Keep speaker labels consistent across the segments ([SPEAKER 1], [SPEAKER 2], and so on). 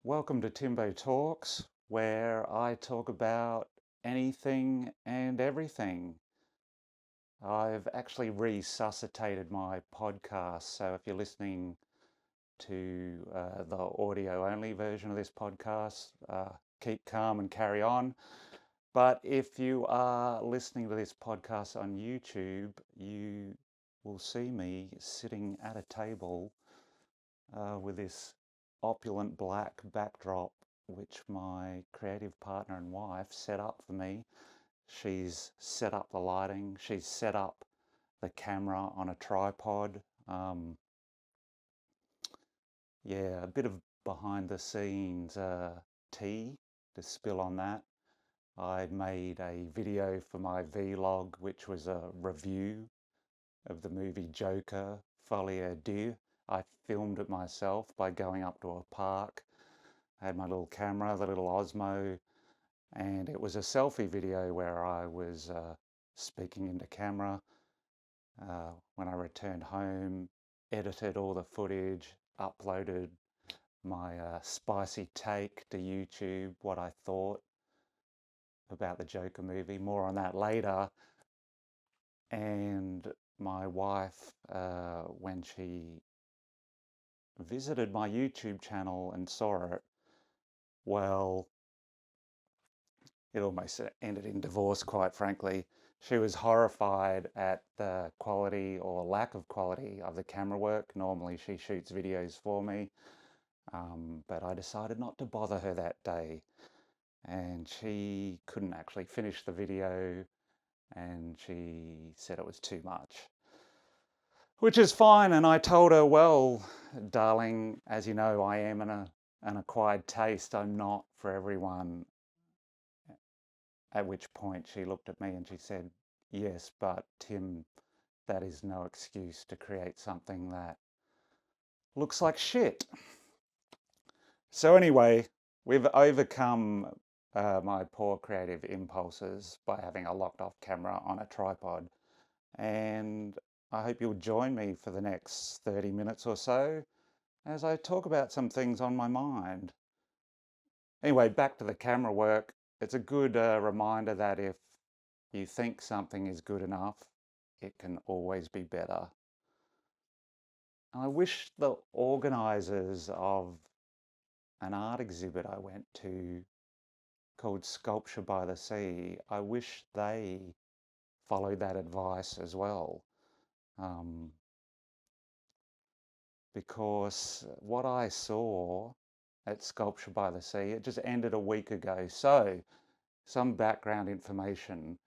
[SPEAKER 1] Welcome to Timbo Talks, where I talk about anything and everything. I've actually resuscitated my podcast, so if you're listening to the audio only version of this podcast, keep calm and carry on. But if you are listening to this podcast on YouTube, you will see me sitting at a table with this opulent black backdrop which my creative partner and wife set up for me. She's set up the lighting, she's set up the camera on a tripod. Yeah, a bit of behind the scenes tea to spill on that. I made a video for my vlog, which was a review of the movie Joker, Folie à Deux. I filmed it myself by going up to a park. I had my little camera, the little Osmo, and it was a selfie video where I was speaking into camera. When I returned home, edited all the footage, uploaded my spicy take to YouTube, what I thought about the Joker movie. More on that later. And my wife, when she visited my YouTube channel and saw it, well, it almost ended in divorce, quite frankly. She was horrified at the quality or lack of quality of the camera work. Normally she shoots videos for me, but I decided not to bother her that day. And she couldn't actually finish the video, and she said it was too much. Which is fine, and I told her, well, darling, as you know, I am an acquired taste. I'm not for everyone. At which point she looked at me and she said, yes, but Tim, that is no excuse to create something that looks like shit. So anyway, we've overcome my poor creative impulses by having a locked off camera on a tripod. And I hope you'll join me for the next 30 minutes or so as I talk about some things on my mind. Anyway, back to the camera work. It's a good reminder that if you think something is good enough, it can always be better. And I wish the organisers of an art exhibit I went to called Sculpture by the Sea, I wish they followed that advice as well. Because what I saw at Sculpture by the Sea, it just ended a week ago. So, some background information.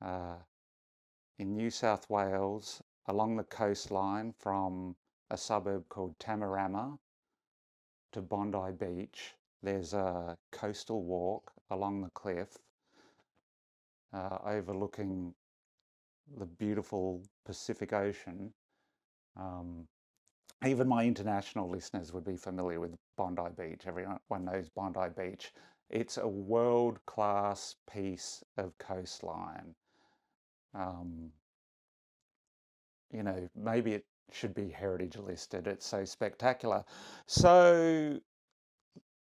[SPEAKER 1] In New South Wales, along the coastline from a suburb called Tamarama to Bondi Beach, there's a coastal walk along the cliff overlooking the beautiful Pacific Ocean. Even my international listeners would be familiar with Bondi Beach. Everyone knows Bondi Beach. It's a world-class piece of coastline. You know, maybe it should be heritage listed. It's so spectacular. So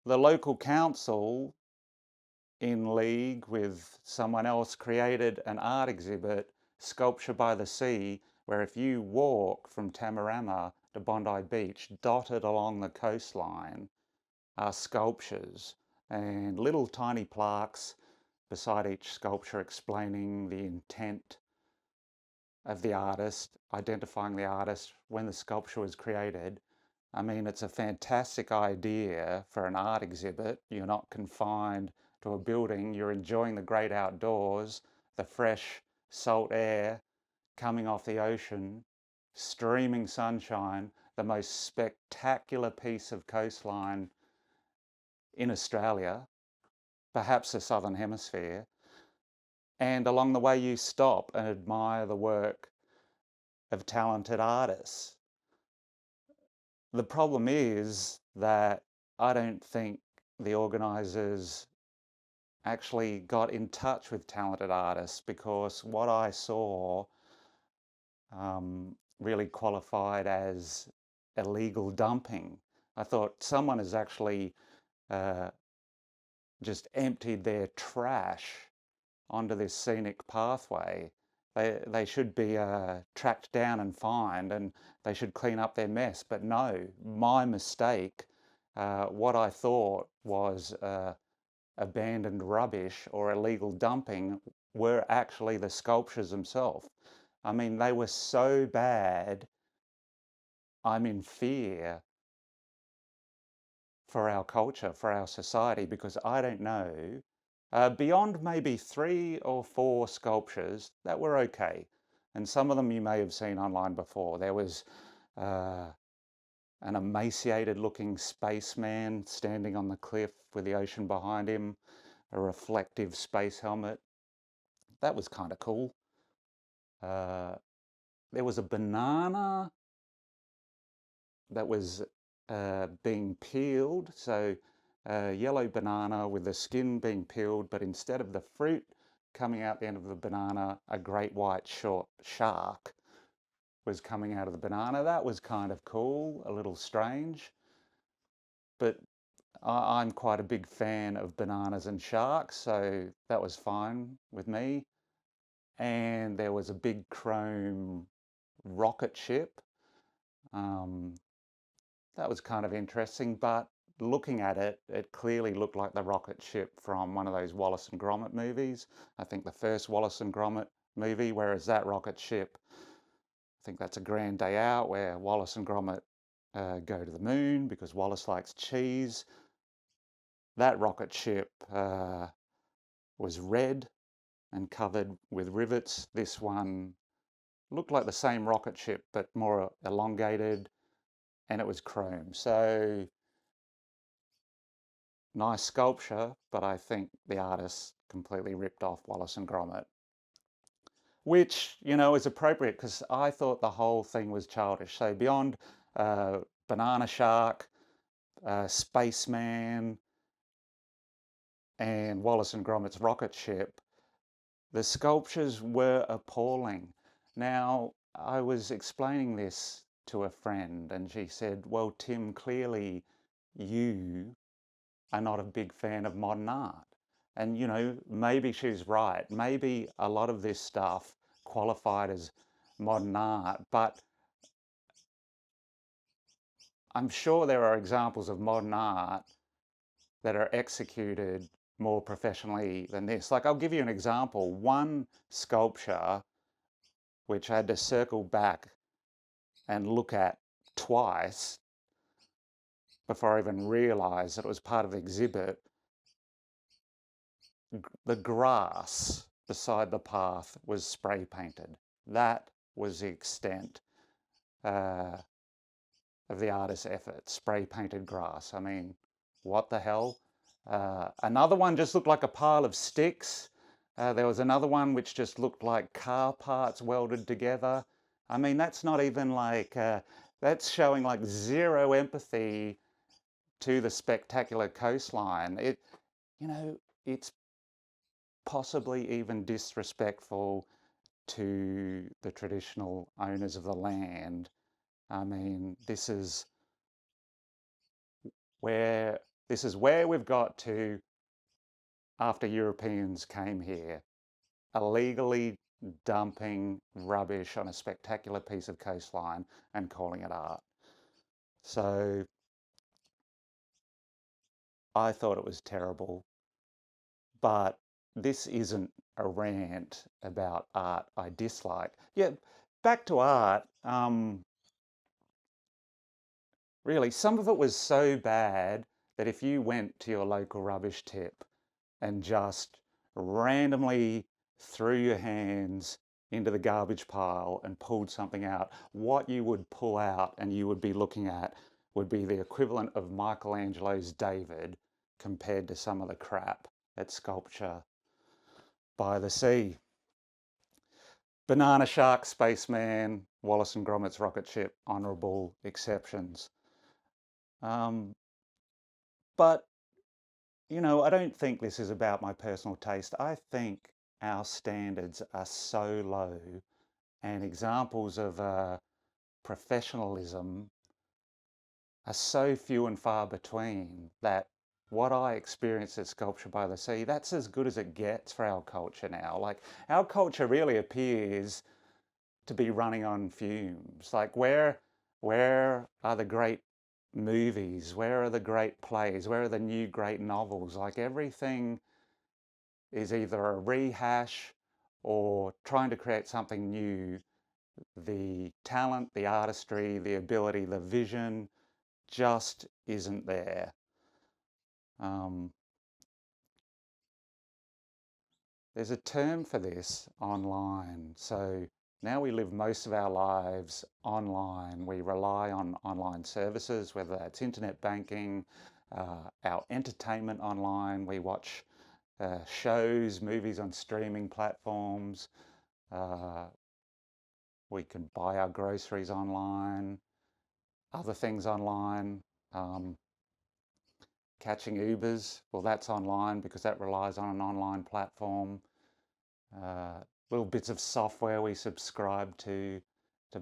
[SPEAKER 1] the local council, in league with someone else, created an art exhibit, Sculpture by the Sea, where if you walk from Tamarama to Bondi Beach, dotted along the coastline are sculptures and little tiny plaques beside each sculpture explaining the intent of the artist, identifying the artist when the sculpture was created. I mean, it's a fantastic idea for an art exhibit. You're not confined to a building, you're enjoying the great outdoors, the fresh salt air coming off the ocean, streaming sunshine, the most spectacular piece of coastline in Australia, perhaps the Southern Hemisphere. And along the way, you stop and admire the work of talented artists. The problem is that I don't think the organisers actually got in touch with talented artists, because what I saw really qualified as illegal dumping. I thought someone has actually uh, just emptied their trash onto this scenic pathway. They should be tracked down and fined, and they should clean up their mess. But no, my mistake. What I thought was abandoned rubbish or illegal dumping were actually the sculptures themselves. I mean, they were so bad, I'm in fear for our culture, for our society, because I don't know, beyond maybe 3 or 4 sculptures that were okay. And some of them you may have seen online before. There was uh, an emaciated looking spaceman standing on the cliff with the ocean behind him, a reflective space helmet. That was kind of cool. Uh, there was a banana that was being peeled. So a yellow banana with the skin being peeled, but instead of the fruit coming out the end of the banana, a great white short shark was coming out of the banana. That was kind of cool, a little strange, but I'm quite a big fan of bananas and sharks, so that was fine with me. And there was a big chrome rocket ship. Um, that was kind of interesting, but looking at it, it clearly looked like the rocket ship from one of those Wallace and Gromit movies. I think the first Wallace and Gromit movie, whereas that rocket ship, I think that's A Grand Day Out, where Wallace and Gromit go to the moon because Wallace likes cheese. That rocket ship was red and covered with rivets. This one looked like the same rocket ship, but more elongated, and it was chrome. So nice sculpture, but I think the artist completely ripped off Wallace and Gromit, which, is appropriate because I thought the whole thing was childish. So beyond Banana Shark, Spaceman, and Wallace and Gromit's rocket ship, the sculptures were appalling. Now, I was explaining this to a friend, and she said, well, Tim, clearly you are not a big fan of modern art. And, maybe she's right. Maybe a lot of this stuff qualified as modern art, but I'm sure there are examples of modern art that are executed more professionally than this. Like, I'll give you an example. One sculpture, which I had to circle back and look at twice before I even realized that it was part of the exhibit, the grass beside the path was spray painted. That was the extent uh, of the artist's effort, spray painted grass. I mean, what the hell? Another one just looked like a pile of sticks. There was another one which just looked like car parts welded together. I mean, that's not even like, that's showing like zero empathy to the spectacular coastline. It's possibly even disrespectful to the traditional owners of the land. I mean, where this is where we've got to after Europeans came here, illegally dumping rubbish on a spectacular piece of coastline and calling it art. So I thought it was terrible, but this isn't a rant about art I dislike. Yeah, back to art. Really, some of it was so bad that if you went to your local rubbish tip and just randomly threw your hands into the garbage pile and pulled something out, what you would pull out and you would be looking at would be the equivalent of Michelangelo's David compared to some of the crap at Sculpture by the Sea. Banana Shark, Spaceman, Wallace and Gromit's rocket ship, honourable exceptions. Um, but I don't think this is about my personal taste. I think our standards are so low and examples of professionalism are so few and far between that what I experienced at Sculpture by the Sea, that's as good as it gets for our culture now. Like, our culture really appears to be running on fumes. Like, where are the great movies? Where are the great plays? Where are the new great novels? Like, everything is either a rehash or trying to create something new. The talent, the artistry, the ability, the vision just isn't there. Um, there's a term for this online. So now we live most of our lives online. We rely on online services, whether that's internet banking, our entertainment online. We watch shows, movies on streaming platforms. Uh, we can buy our groceries online, other things online. Um, Catching Ubers, well, that's online because that relies on an online platform. Uh, Little bits of software we subscribe to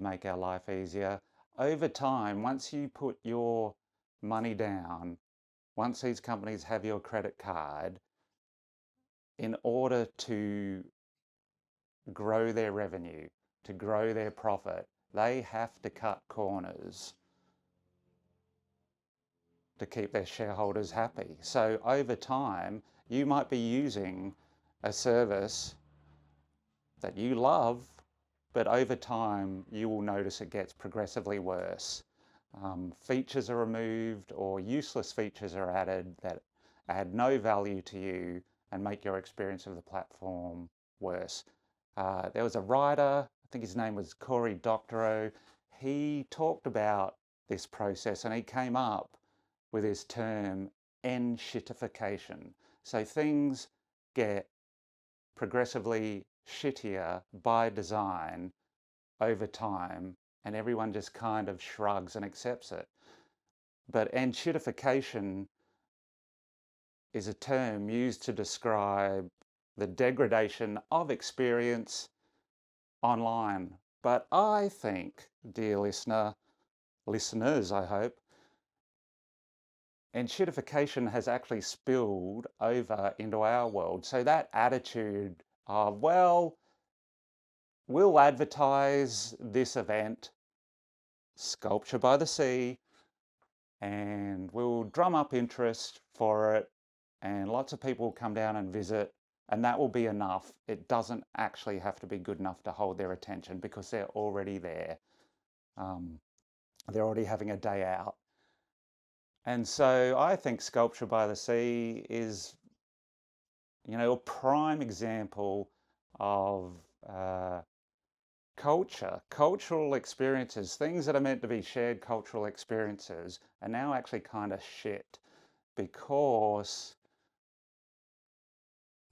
[SPEAKER 1] make our life easier. Over time, once you put your money down, once these companies have your credit card, in order to grow their revenue, to grow their profit, they have to cut corners to keep their shareholders happy. So over time, you might be using a service that you love, but over time you will notice it gets progressively worse. Features are removed or useless features are added that add no value to you and make your experience of the platform worse. There was a writer, I think his name was Cory Doctorow, he talked about this process and he came up with his term N-shitification. So things get progressively shittier by design over time, and everyone just kind of shrugs and accepts it. But N-shitification is a term used to describe the degradation of experience online. But I think, dear listeners, I hope, and shitification has actually spilled over into our world. So that attitude of, well, we'll advertise this event, Sculpture by the Sea, and we'll drum up interest for it, and lots of people will come down and visit, and that will be enough. It doesn't actually have to be good enough to hold their attention because they're already there. Um, they're already having a day out. And so I think Sculpture by the Sea is, a prime example of cultural experiences, things that are meant to be shared cultural experiences are now actually kind of shit because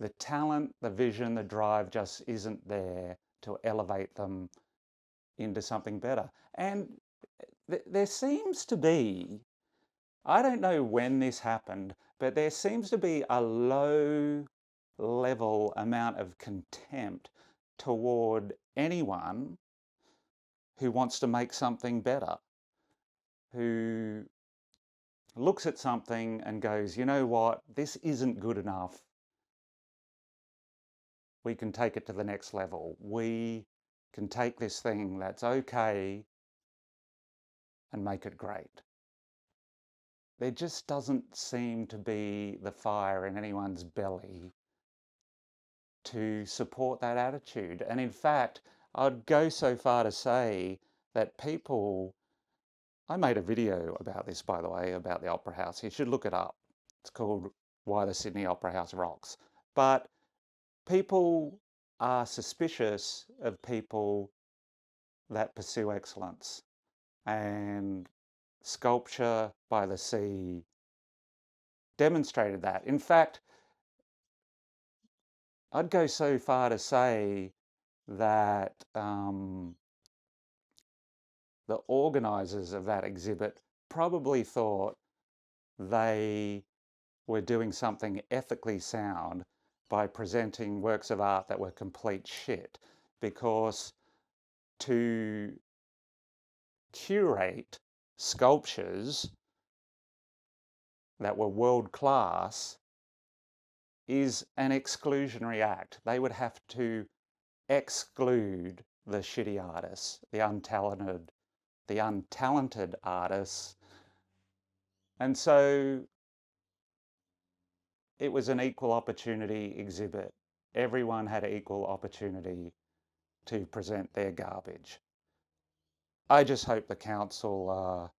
[SPEAKER 1] the talent, the vision, the drive just isn't there to elevate them into something better. And there seems to be, I don't know when this happened, but there seems to be a low level amount of contempt toward anyone who wants to make something better, who looks at something and goes, you know what, this isn't good enough. We can take it to the next level. We can take this thing that's okay and make it great. There just doesn't seem to be the fire in anyone's belly to support that attitude. And in fact, I'd go so far to say that I made a video about this, by the way, about the Opera House. You should look it up. It's called Why the Sydney Opera House Rocks. But people are suspicious of people that pursue excellence. And Sculpture by the Sea demonstrated that. In fact, I'd go so far to say that the organisers of that exhibit probably thought they were doing something ethically sound by presenting works of art that were complete shit, because to curate sculptures that were world class is an exclusionary act. They would have to exclude the shitty artists, the untalented artists. And so it was an equal opportunity exhibit. Everyone had equal opportunity to present their garbage. I just hope the council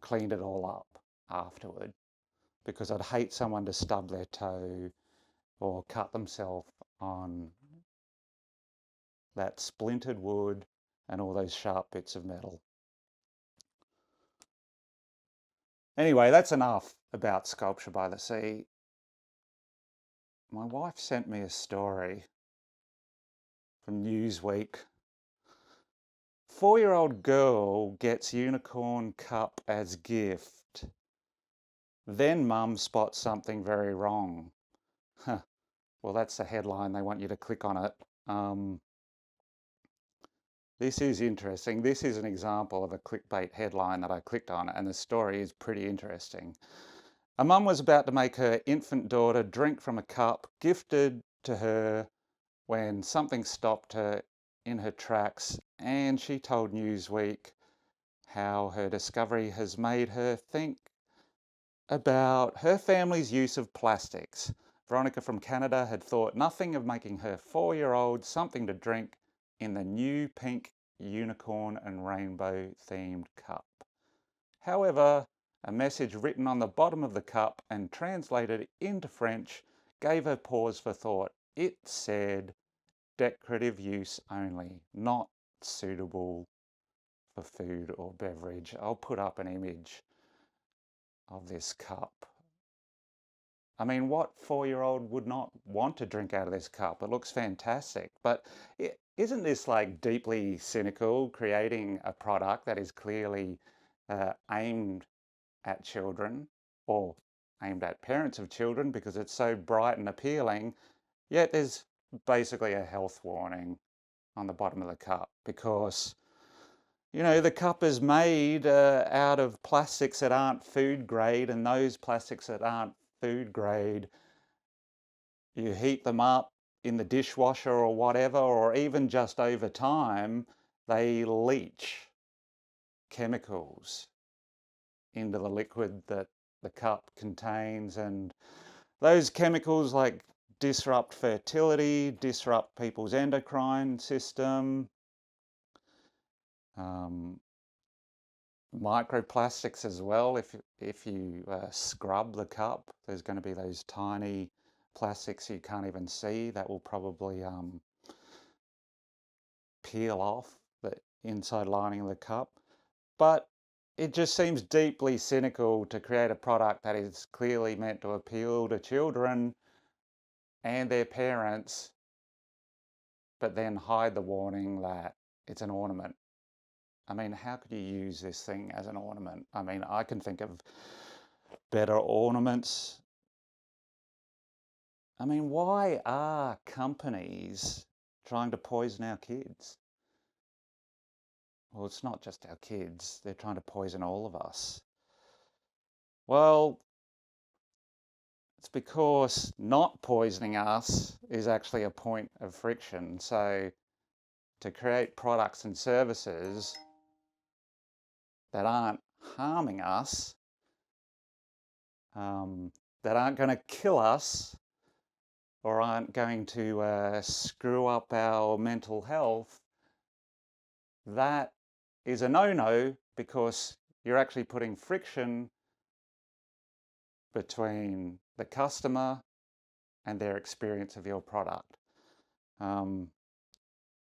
[SPEAKER 1] cleaned it all up afterward, because I'd hate someone to stub their toe or cut themselves on that splintered wood and all those sharp bits of metal. Anyway, that's enough about Sculpture by the Sea. My wife sent me a story from Newsweek. 4-year-old girl gets unicorn cup as gift. Then mum spots something very wrong. Huh. Well, that's the headline. They want you to click on it. This is interesting. This is an example of a clickbait headline that I clicked on, and the story is pretty interesting. A mum was about to make her infant daughter drink from a cup gifted to her when something stopped her in her tracks, and she told Newsweek how her discovery has made her think about her family's use of plastics. Veronica from Canada had thought nothing of making her 4-year-old something to drink in the new pink unicorn and rainbow themed cup. However, a message written on the bottom of the cup and translated into French gave her pause for thought. It said, decorative use only, not suitable for food or beverage. I'll put up an image of this cup. I mean, what 4-year-old would not want to drink out of this cup? It looks fantastic. But isn't this like deeply cynical, creating a product that is clearly aimed at children, or aimed at parents of children, because it's so bright and appealing, yet there's basically a health warning on the bottom of the cup, because the cup is made out of plastics that aren't food grade, and those plastics that aren't food grade, you heat them up in the dishwasher or whatever, or even just over time, they leach chemicals into the liquid that the cup contains, and those chemicals like disrupt fertility, disrupt people's endocrine system. Microplastics as well. If you scrub the cup, there's going to be those tiny plastics you can't even see that will probably peel off the inside lining of the cup. But it just seems deeply cynical to create a product that is clearly meant to appeal to children and their parents, but then hide the warning that it's an ornament. I mean, how could you use this thing as an ornament? I mean, I can think of better ornaments. I mean, why are companies trying to poison our kids? Well, it's not just our kids. They're trying to poison all of us. Well, it's because not poisoning us is actually a point of friction. So to create products and services that aren't harming us, that aren't going to kill us, or aren't going to screw up our mental health, that is a no-no, because you're actually putting friction between the customer and their experience of your product.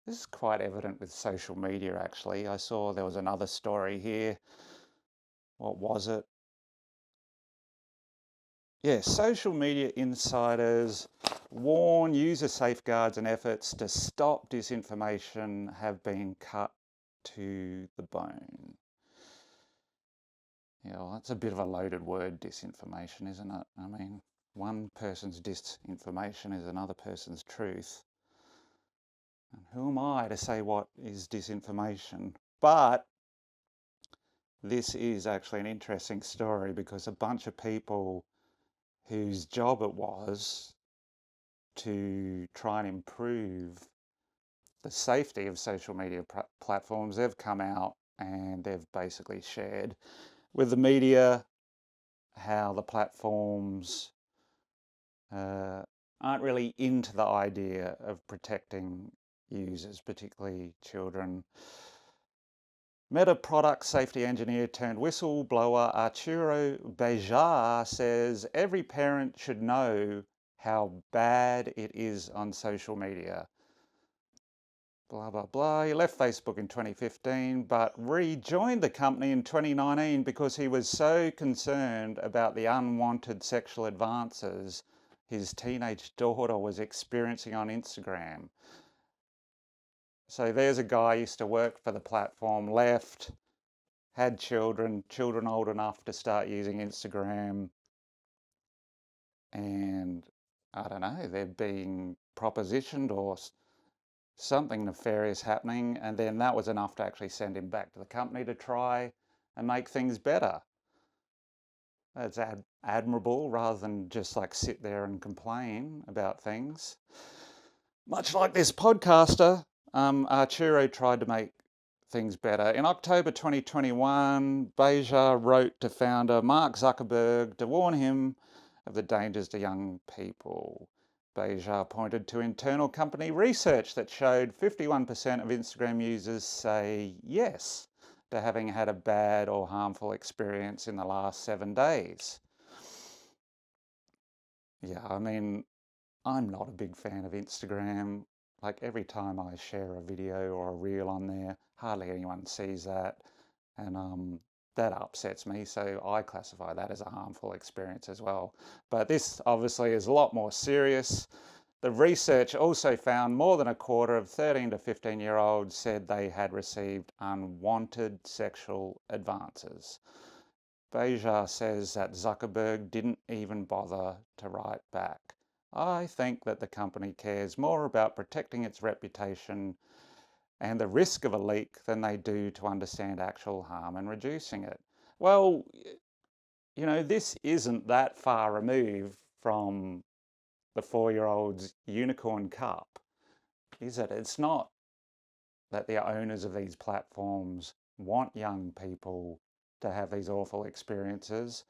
[SPEAKER 1] This is quite evident with social media, actually. I saw there was another story here. What was it? Yeah, social media insiders warn user safeguards and efforts to stop disinformation have been cut to the bone. Yeah, well, that's a bit of a loaded word, disinformation, isn't it? I mean, one person's disinformation is another person's truth. And who am I to say what is disinformation? But this is actually an interesting story because a bunch of people whose job it was to try and improve the safety of social media platforms, they've come out and they've basically shared with the media how the platforms aren't really into the idea of protecting users, particularly children. Meta product safety engineer turned whistleblower Arturo Bejar says every parent should know how bad it is on social media. Blah, blah, blah. He left Facebook in 2015, but rejoined the company in 2019 because he was so concerned about the unwanted sexual advances his teenage daughter was experiencing on Instagram. So there's a guy who used to work for the platform, left, had children old enough to start using Instagram, and I don't know, they're being propositioned or something nefarious happening, and then that was enough to actually send him back to the company to try and make things better. That's admirable rather than just like sit there and complain about things. Much like this podcaster, Arturo tried to make things better. In October 2021, Beja wrote to founder Mark Zuckerberg to warn him of the dangers to young people. Beja pointed to internal company research that showed 51% of Instagram users say yes to having had a bad or harmful experience in the last 7 days. Yeah, I mean, I'm not a big fan of Instagram. Like every time I share a video or a reel on there, hardly anyone sees that. And that upsets me. So I classify that as a harmful experience as well. But this obviously is a lot more serious. The research also found more than a quarter of 13 to 15-year-olds said they had received unwanted sexual advances. Beja says that Zuckerberg didn't even bother to write back. I think that the company cares more about protecting its reputation and the risk of a leak than they do to understand actual harm and reducing it. Well, you know, this isn't that far removed from the 4-year-old's unicorn cup, is it? It's not that the owners of these platforms want young people to have these awful experiences,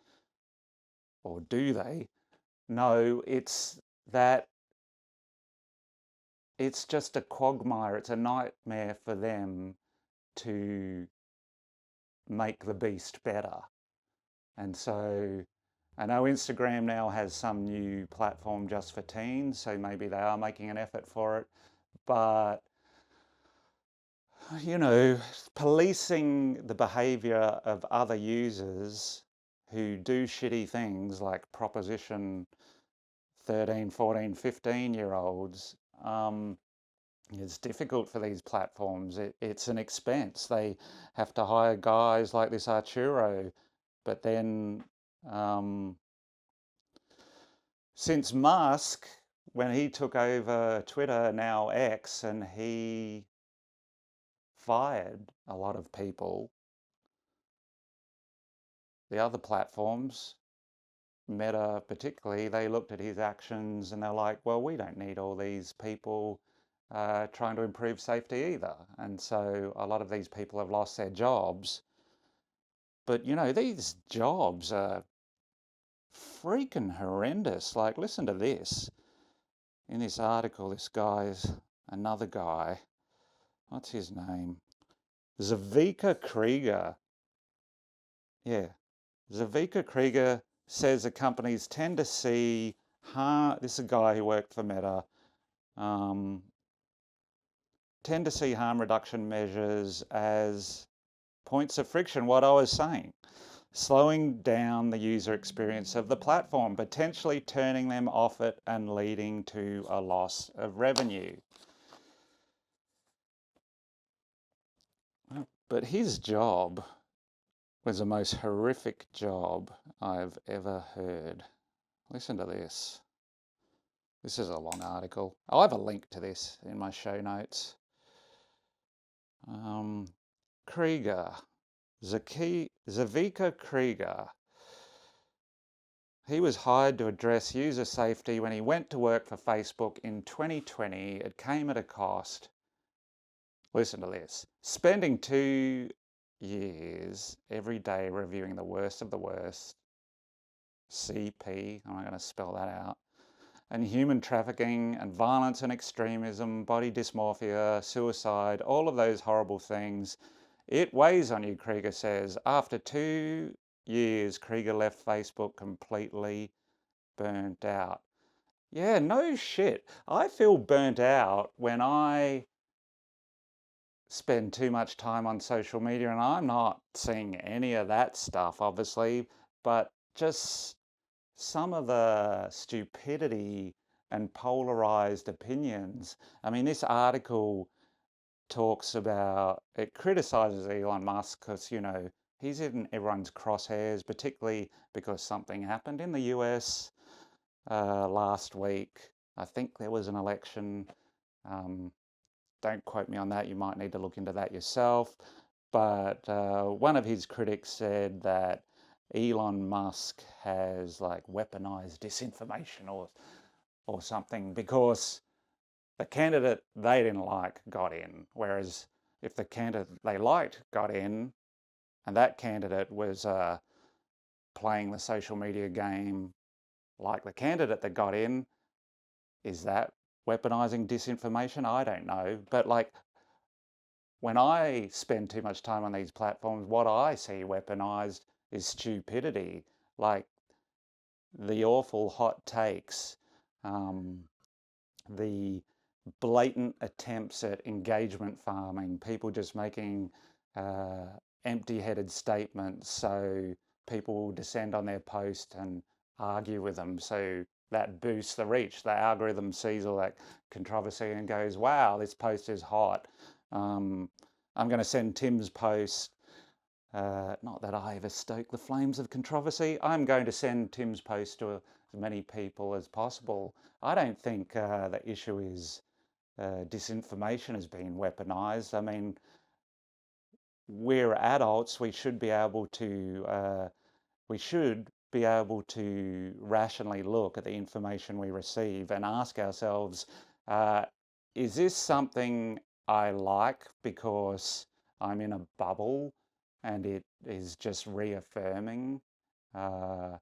[SPEAKER 1] or do they? No, it's that it's just a quagmire. It's a nightmare for them to make the beast better. And so I know Instagram now has some new platform just for teens, so maybe they are making an effort for it. But, you know, policing the behavior of other users who do shitty things like proposition 13, 14, 15-year-olds, it's difficult for these platforms. It's an expense. They have to hire guys like this Arturo, but then since Musk, when he took over Twitter, now X, and he fired a lot of people, the other platforms, Meta particularly, they looked at his actions and they're like, well, we don't need all these people trying to improve safety either. And so a lot of these people have lost their jobs. But, you know, these jobs are freaking horrendous. Like, listen to this. In this article, this guy's another guy. What's his name? Zavika Krieger. Yeah. Zavika Krieger says that companies tend to see harm. This is a guy who worked for Meta. Tend to see harm reduction measures as points of friction, what I was saying. Slowing down the user experience of the platform, potentially turning them off it and leading to a loss of revenue. But his job was the most horrific job I've ever heard. Listen to this. This is a long article. I'll have a link to this in my show notes. Krieger, Zavika Krieger. He was hired to address user safety when he went to work for Facebook in 2020. It came at a cost. Listen to this. Spending 2 years every day reviewing the worst of the worst, CP, I'm not going to spell that out, and human trafficking and violence and extremism, body dysmorphia, suicide, all of those horrible things. It weighs on you, Krieger says. After 2 years, Krieger left Facebook completely burnt out. Yeah, no shit. I feel burnt out when I spend too much time on social media, and I'm not seeing any of that stuff, obviously, but just some of the stupidity and polarized opinions. I mean, this article talks about, it criticizes Elon Musk because, he's in everyone's crosshairs, particularly because something happened in the US last week. I think there was an election. Don't quote me on that. You might need to look into that yourself. But one of his critics said that Elon Musk has like weaponized disinformation or something because the candidate they didn't like got in, whereas if the candidate they liked got in and that candidate was playing the social media game like the candidate that got in, is that weaponizing disinformation? I don't know. But like when I spend too much time on these platforms, what I see weaponized is stupidity, like the awful hot takes, the blatant attempts at engagement farming, people just making empty-headed statements so people will descend on their post and argue with them. So that boosts the reach. The algorithm sees all that controversy and goes, wow, this post is hot. I'm going to send Tim's post. Not that I ever stoke the flames of controversy. I'm going to send Tim's post to as many people as possible. I don't think the issue is disinformation has been weaponized. I mean, we're adults. We should be able to rationally look at the information we receive and ask ourselves, is this something I like because I'm in a bubble and it is just reaffirming, the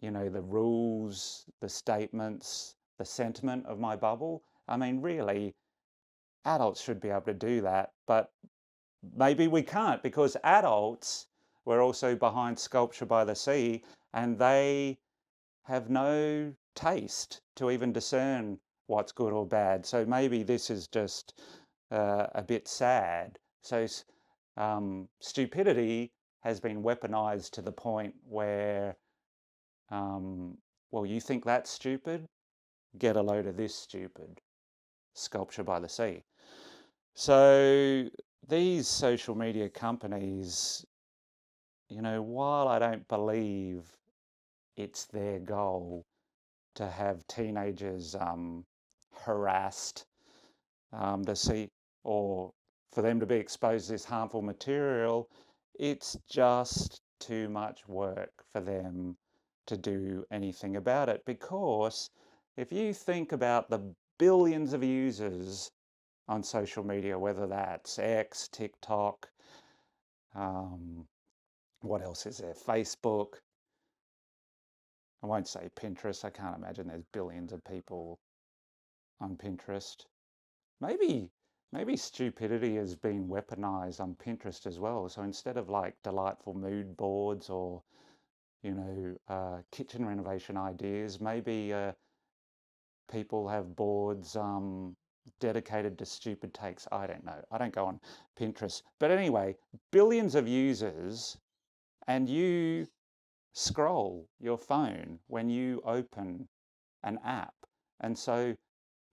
[SPEAKER 1] rules, the statements, the sentiment of my bubble? I mean, really, adults should be able to do that, but maybe we can't because adults were also behind Sculpture by the Sea and they have no taste to even discern what's good or bad. So maybe this is just a bit sad. So stupidity has been weaponized to the point where, well, you think that's stupid? Get a load of this stupid. Sculpture by the Sea. So these social media companies, while I don't believe it's their goal to have teenagers harassed to see or for them to be exposed to this harmful material, it's just too much work for them to do anything about it. Because if you think about the billions of users on social media, whether that's X, TikTok, what else is there? Facebook. I won't say Pinterest. I can't imagine there's billions of people on Pinterest. Maybe stupidity has been weaponized on Pinterest as well. So instead of like delightful mood boards or kitchen renovation ideas, maybe people have boards dedicated to stupid takes. I don't know. I don't go on Pinterest. But anyway, billions of users, and you scroll your phone when you open an app. And so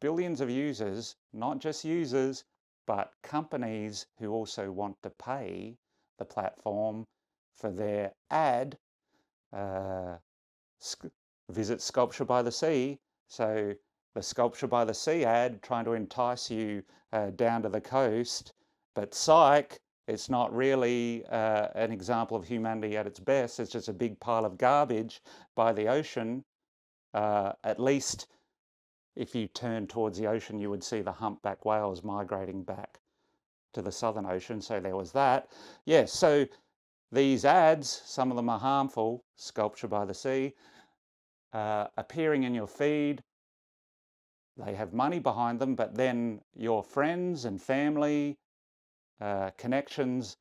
[SPEAKER 1] billions of users, not just users, but companies who also want to pay the platform for their ad, visit Sculpture by the Sea. So the Sculpture by the Sea ad trying to entice you down to the coast, but psych, It's not really an example of humanity at its best. It's just a big pile of garbage by the ocean. At least if you turn towards the ocean, you would see the humpback whales migrating back to the Southern Ocean. So there was that. Yeah, so these ads, some of them are harmful, Sculpture by the Sea, appearing in your feed. They have money behind them, but then your friends and family, connections,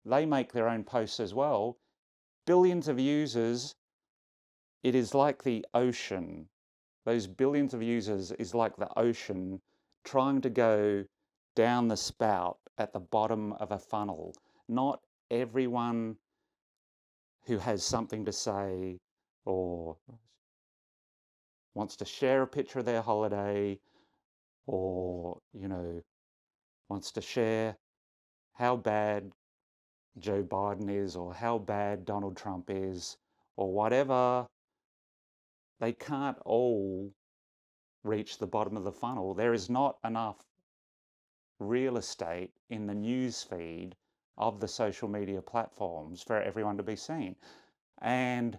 [SPEAKER 1] they make their own posts as well. Billions of users, it is like the ocean. Those billions of users is like the ocean trying to go down the spout at the bottom of a funnel. Not everyone who has something to say or wants to share a picture of their holiday or, wants to share how bad Joe Biden is or how bad Donald Trump is or whatever, they can't all reach the bottom of the funnel. There is not enough real estate in the news feed of the social media platforms for everyone to be seen. And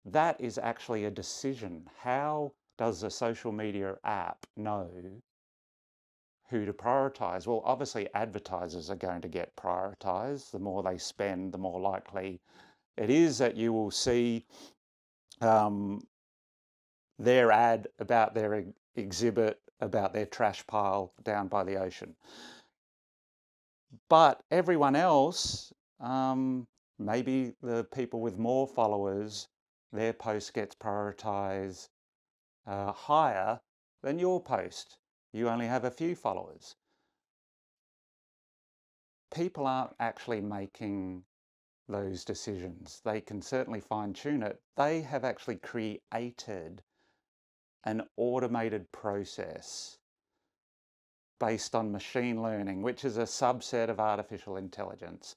[SPEAKER 1] that is actually a decision. How does a social media app know who to prioritize? Well, obviously advertisers are going to get prioritized. The more they spend, the more likely it is that you will see their ad about their exhibit, about their trash pile down by the ocean. But everyone else, maybe the people with more followers, their post gets prioritized higher than your post. You only have a few followers. People aren't actually making those decisions. They can certainly fine tune it. They have actually created an automated process based on machine learning, which is a subset of artificial intelligence.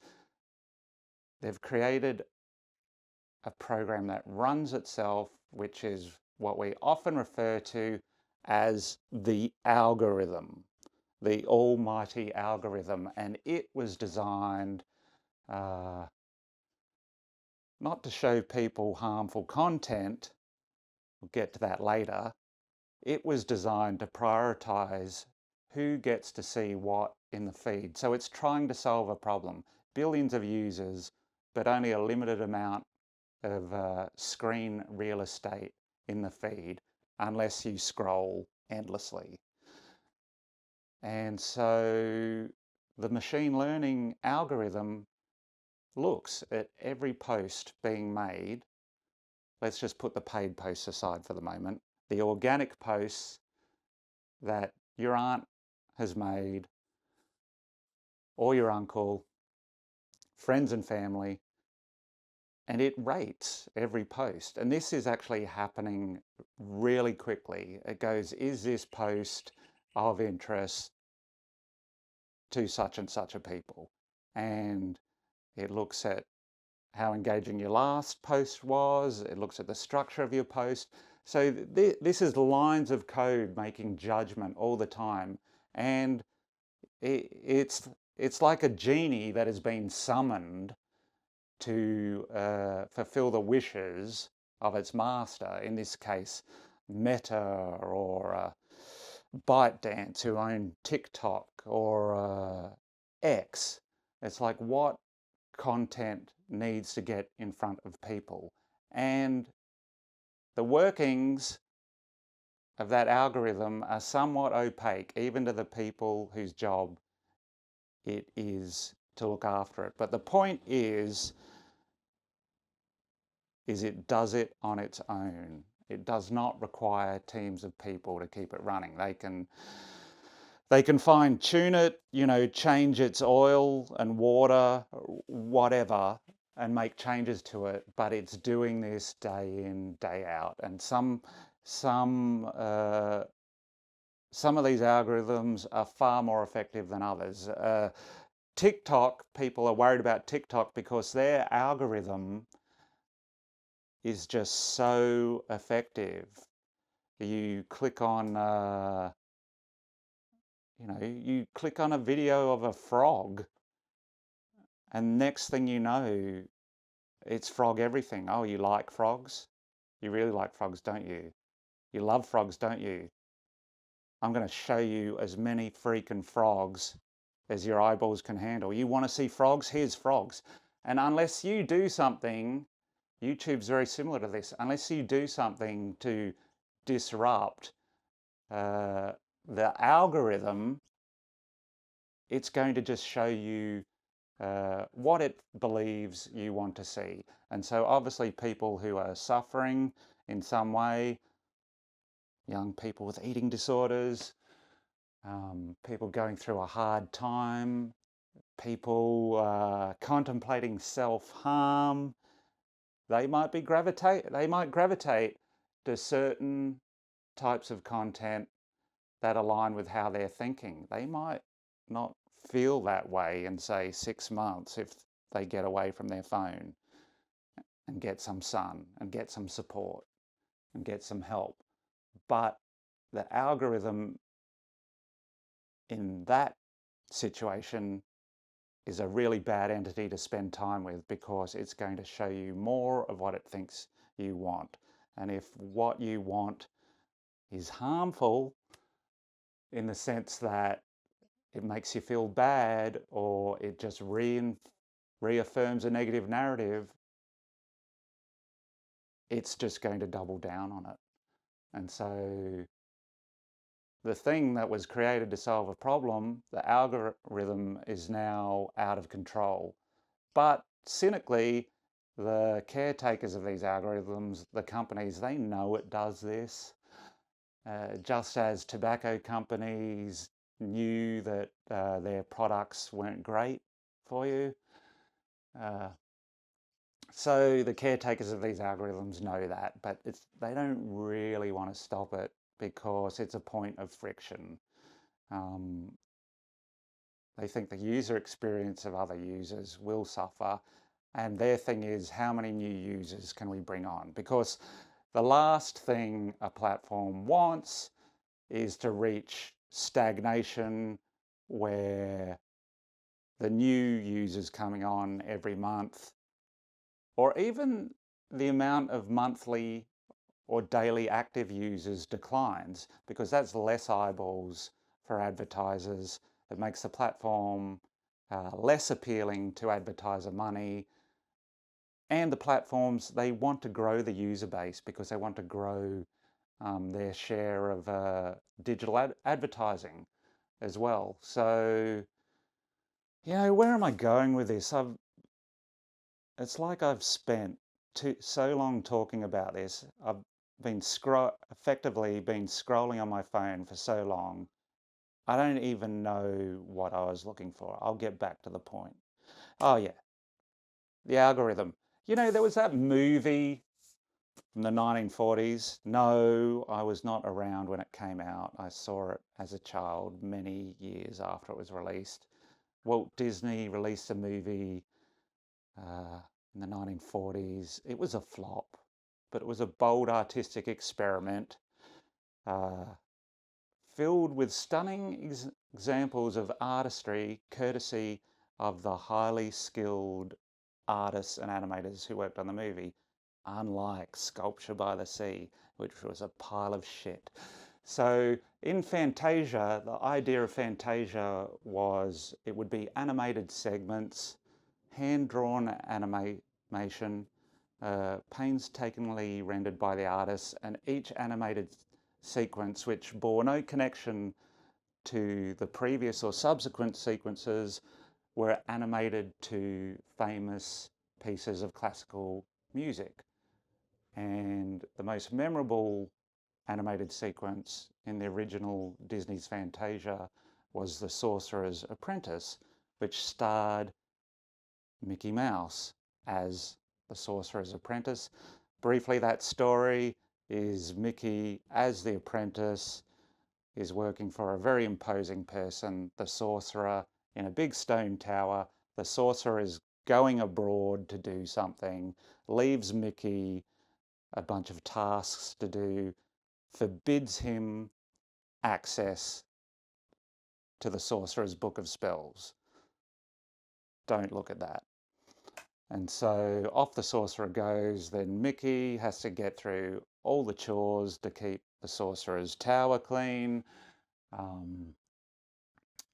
[SPEAKER 1] They've created a program that runs itself, which is what we often refer to as the algorithm, the almighty algorithm. And it was designed not to show people harmful content, we'll get to that later. It was designed to prioritize who gets to see what in the feed. So it's trying to solve a problem. Billions of users, but only a limited amount of screen real estate in the feed, unless you scroll endlessly. And so the machine learning algorithm looks at every post being made. Let's just put the paid posts aside for the moment. The organic posts that your aunt has made, or your uncle, friends and family, and it rates every post. And this is actually happening really quickly. It goes, is this post of interest to such and such a people? And it looks at how engaging your last post was. It looks at the structure of your post. So this is lines of code making judgment all the time. And it's like a genie that has been summoned to fulfill the wishes of its master, in this case, Meta or ByteDance, who own TikTok, or X. It's like, what content needs to get in front of people? And the workings of that algorithm are somewhat opaque, even to the people whose job it is to look after it. But the point is it does it on its own. It does not require teams of people to keep it running. They can fine tune it, change its oil and water, whatever, and make changes to it, but it's doing this day in, day out. And some of these algorithms are far more effective than others. TikTok, people are worried about TikTok because their algorithm is just so effective. You click on, you click on a video of a frog And next thing you know, it's frog everything. Oh, you like frogs? You really like frogs, don't you? You love frogs, don't you? I'm going to show you as many freaking frogs as your eyeballs can handle. You want to see frogs? Here's frogs. And unless you do something, YouTube's very similar to this, unless you do something to disrupt the algorithm, it's going to just show you what it believes you want to see. And so obviously people who are suffering in some way, young people with eating disorders, people going through a hard time, people contemplating self-harm, they might gravitate to certain types of content that align with how they're thinking. They might not feel that way in, say, 6 months if they get away from their phone and get some sun and get some support and get some help. But the algorithm in that situation is a really bad entity to spend time with, because it's going to show you more of what it thinks you want. And if what you want is harmful in the sense that it makes you feel bad, or it just reaffirms a negative narrative, it's just going to double down on it. And so the thing that was created to solve a problem, the algorithm, is now out of control. But cynically, the caretakers of these algorithms, the companies, they know it does this. Just as tobacco companies knew that their products weren't great for you. So the caretakers of these algorithms know that, but they don't really want to stop it because it's a point of friction. They think the user experience of other users will suffer, and their thing is, how many new users can we bring on? Because the last thing a platform wants is to reach stagnation, where the new users coming on every month, or even the amount of monthly or daily active users declines, because that's less eyeballs for advertisers. It makes the platform less appealing to advertiser money. And the platforms, they want to grow the user base because they want to grow their share of digital advertising as well. So, where am I going with this? It's like I've spent so long talking about this. I've been effectively been scrolling on my phone for so long, I don't even know what I was looking for. I'll get back to the point. Oh yeah, the algorithm. There was that movie from the 1940s. No, I was not around when it came out. I saw it as a child many years after it was released. Walt Disney released a movie in the 1940s. It was a flop, but it was a bold artistic experiment filled with stunning examples of artistry, courtesy of the highly skilled artists and animators who worked on the movie, unlike Sculpture by the Sea, which was a pile of shit. So in Fantasia, the idea of Fantasia was it would be animated segments, hand-drawn animation, painstakingly rendered by the artists, and each animated sequence, which bore no connection to the previous or subsequent sequences, were animated to famous pieces of classical music. And the most memorable animated sequence in the original Disney's Fantasia was The Sorcerer's Apprentice, which starred Mickey Mouse as the Sorcerer's Apprentice. Briefly, that story is Mickey as the apprentice is working for a very imposing person, the sorcerer, in a big stone tower. The sorcerer is going abroad to do something, leaves Mickey a bunch of tasks to do, forbids him access to the sorcerer's book of spells. don't look at that. And so off the sorcerer goes. Then Mickey has to get through all the chores to keep the sorcerer's tower clean,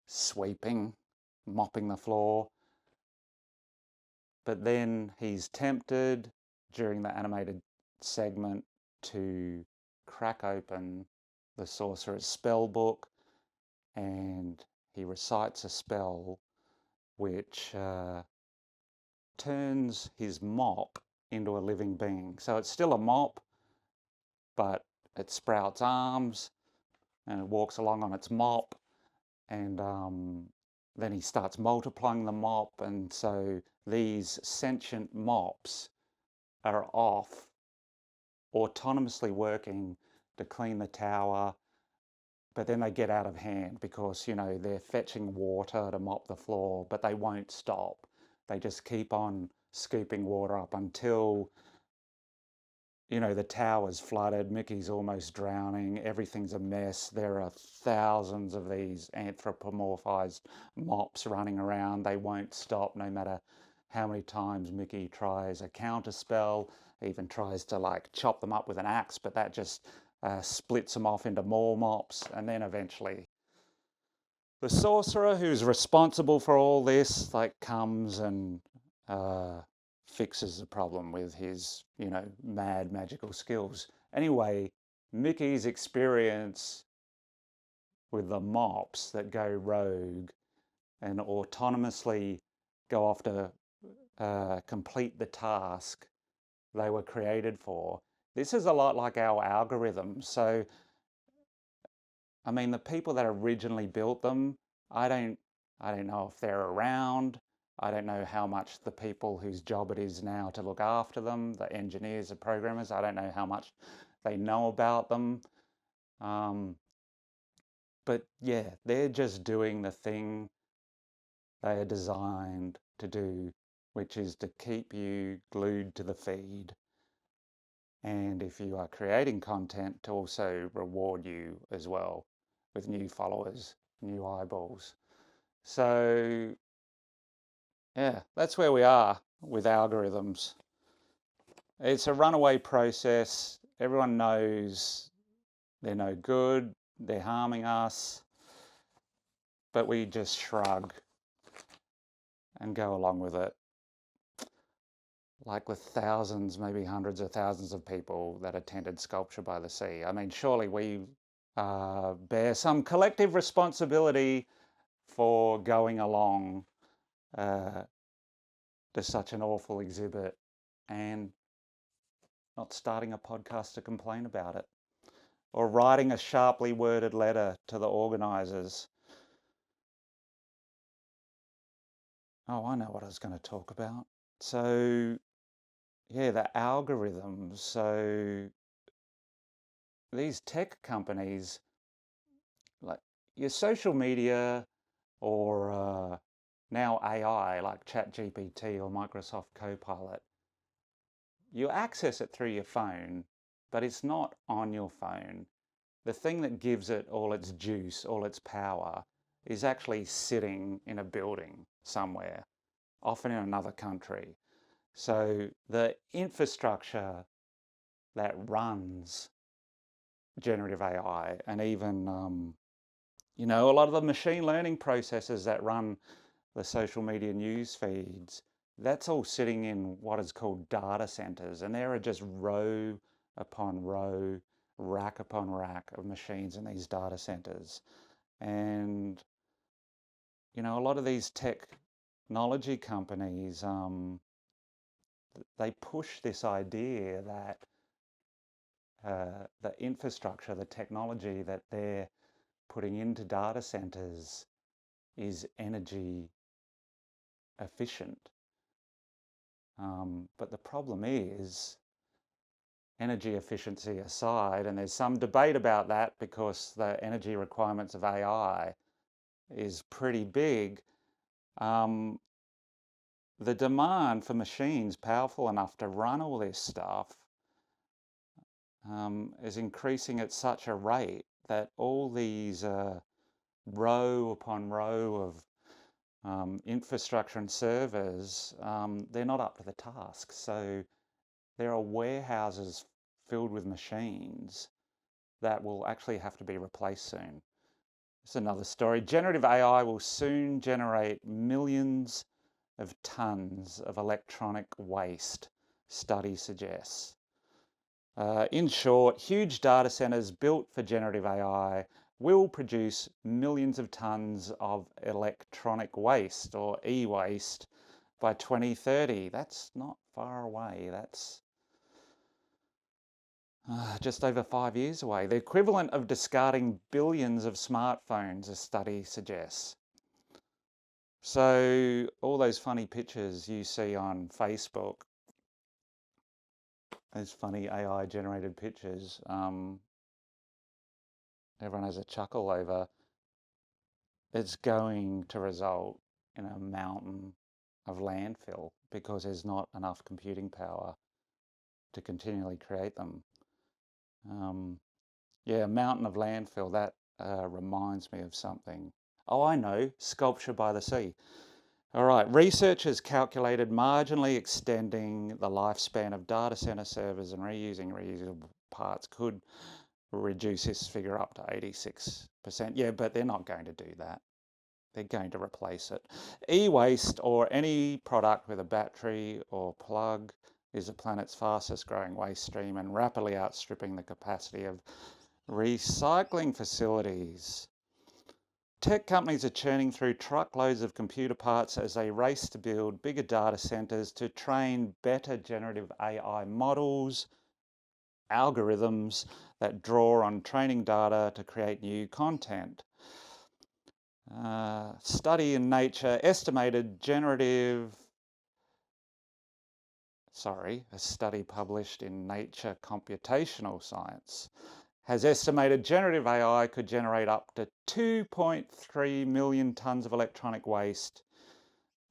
[SPEAKER 1] sweeping, mopping the floor. But then he's tempted during the animated segment to crack open the sorcerer's spell book, and he recites a spell which turns his mop into a living being. So it's still a mop, but it sprouts arms and it walks along on its mop, and then he starts multiplying the mop, and so these sentient mops are off autonomously working to clean the tower, but then they get out of hand because, you know, they're fetching water to mop the floor, but they won't stop. They just keep on scooping water up until, you know, the tower's flooded, Mickey's almost drowning, everything's a mess. There are thousands of these anthropomorphized mops running around. They won't stop no matter how many times Mickey tries a counter spell, even tries to like chop them up with an axe, but that just splits them off into more mops. And then eventually the sorcerer, who's responsible for all this, like comes and fixes the problem with his, you know, mad magical skills. Anyway, Mickey's experience with the mops that go rogue and autonomously go off to complete the task they were created for. This is a lot like our algorithms. So, I mean, the people that originally built them, I don't know if they're around. I don't know how much the people whose job it is now to look after them, the engineers, the programmers, I don't know how much they know about them. But yeah, they're just doing the thing they are designed to do, which is to keep you glued to the feed. And if you are creating content, to also reward you as well with new followers, new eyeballs. So yeah, that's where we are with algorithms. It's a runaway process. Everyone knows they're no good, they're harming us, but we just shrug and go along with it. Like with thousands, maybe hundreds of thousands of people that attended Sculpture by the Sea. I mean, surely we bear some collective responsibility for going along to such an awful exhibit and not starting a podcast to complain about it, or writing a sharply worded letter to the organisers. Oh, I know what I was going to talk about. So, yeah, the algorithms. So, these tech companies, like your social media or now AI, like ChatGPT or Microsoft Copilot, you access it through your phone, but it's not on your phone. The thing that gives it all its juice, all its power, is actually sitting in a building somewhere, often in another country. So the infrastructure that runs generative AI, and even you know, a lot of the machine learning processes that run the social media news feeds, that's all sitting in what is called data centers, and there are just row upon row, rack upon rack of machines in these data centers. And you know, a lot of these technology companies, they push this idea that the infrastructure, the technology that they're putting into data centers is energy efficient. But the problem is, energy efficiency aside, and there's some debate about that because the energy requirements of AI is pretty big, the demand for machines powerful enough to run all this stuff is increasing at such a rate that all these row upon row of infrastructure and servers, they're not up to the task. So there are warehouses filled with machines that will actually have to be replaced soon. It's another story. Generative AI will soon generate millions of tons of electronic waste, study suggests. In short, huge data centers built for generative AI will produce millions of tons of electronic waste, or e-waste, by 2030. That's not far away. That's just over 5 years away. The equivalent of discarding billions of smartphones, a study suggests. So all those funny pictures you see on Facebook, those funny AI generated pictures, everyone has a chuckle over. It's going to result in a mountain of landfill because there's not enough computing power to continually create them. Yeah, a mountain of landfill, that reminds me of something. Oh, I know, sculpture by the sea. All right, researchers calculated marginally extending the lifespan of data center servers and reusing reusable parts could reduce this figure up to 86%. Yeah, but they're not going to do that. They're going to replace it. E-waste, or any product with a battery or plug, is the planet's fastest growing waste stream and rapidly outstripping the capacity of recycling facilities. Tech companies are churning through truckloads of computer parts as they race to build bigger data centers to train better generative AI models, algorithms that draw on training data to create new content. Study in Nature estimated a study published in Nature Computational Science has estimated generative AI could generate up to 2.3 million tonnes of electronic waste,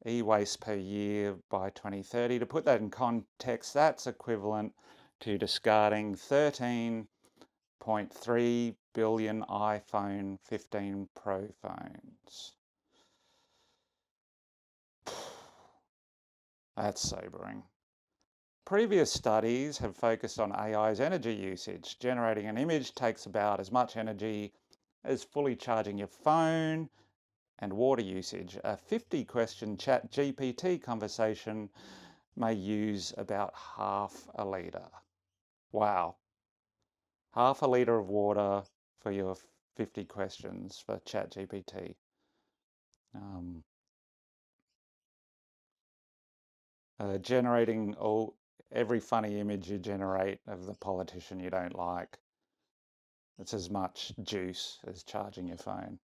[SPEAKER 1] e-waste per year by 2030. To put that in context, that's equivalent to discarding 13.3 billion iPhone 15 Pro phones. That's sobering. Previous studies have focused on AI's energy usage. Generating an image takes about as much energy as fully charging your phone, and water usage. A 50-question ChatGPT conversation may use about half a litre. Wow. Half a litre of water for your 50 questions for ChatGPT. Generating every funny image you generate of the politician you don't like. It's as much juice as charging your phone.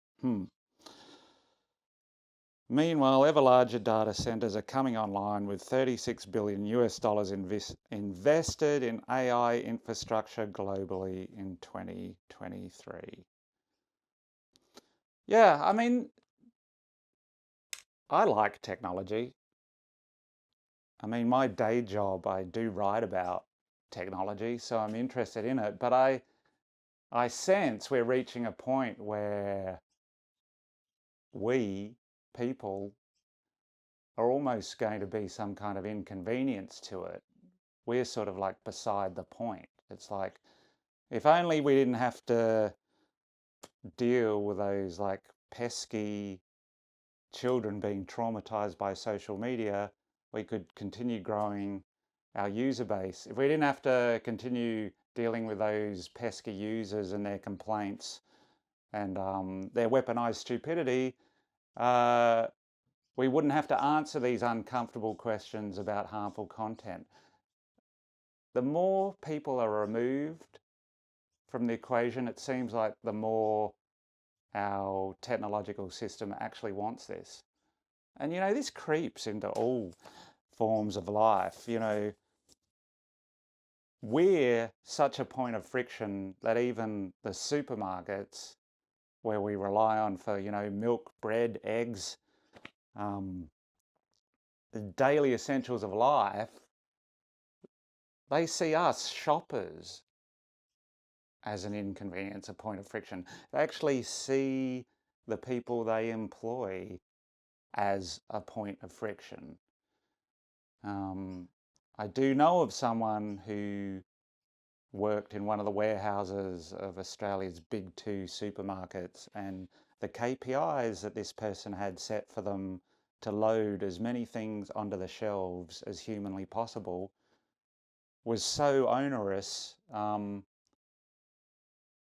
[SPEAKER 1] Meanwhile, ever larger data centers are coming online with $36 billion invested in AI infrastructure globally in 2023. Yeah, I mean, I like technology. I mean, my day job, I do write about technology, so I'm interested in it. But I sense we're reaching a point where we, people, are almost going to be some kind of inconvenience to it. We're sort of like beside the point. It's like, if only we didn't have to deal with those like pesky children being traumatized by social media, we could continue growing our user base. If we didn't have to continue dealing with those pesky users and their complaints and their weaponized stupidity, we wouldn't have to answer these uncomfortable questions about harmful content. The more people are removed from the equation, it seems like the more our technological system actually wants this. And you know, this creeps into all forms of life. You know, we're such a point of friction that even the supermarkets, where we rely on for, you know, milk, bread, eggs, the daily essentials of life, they see us shoppers as an inconvenience, a point of friction. They actually see the people they employ as a point of friction. I do know of someone who worked in one of the warehouses of Australia's big two supermarkets, and the KPIs that this person had set for them to load as many things onto the shelves as humanly possible was so onerous,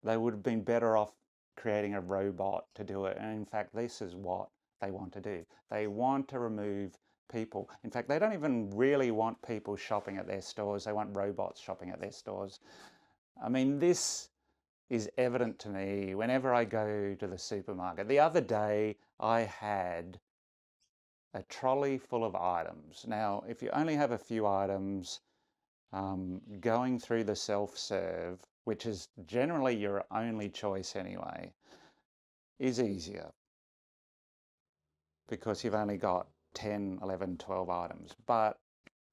[SPEAKER 1] they would have been better off creating a robot to do it. And in fact, this is what they want to do. They want to remove people. In fact, they don't even really want people shopping at their stores. They want robots shopping at their stores. I mean, this is evident to me whenever I go to the supermarket. The other day, I had a trolley full of items. Now, if you only have a few items, going through the self-serve, which is generally your only choice anyway, is easier because you've only got 10, 11, 12 items. But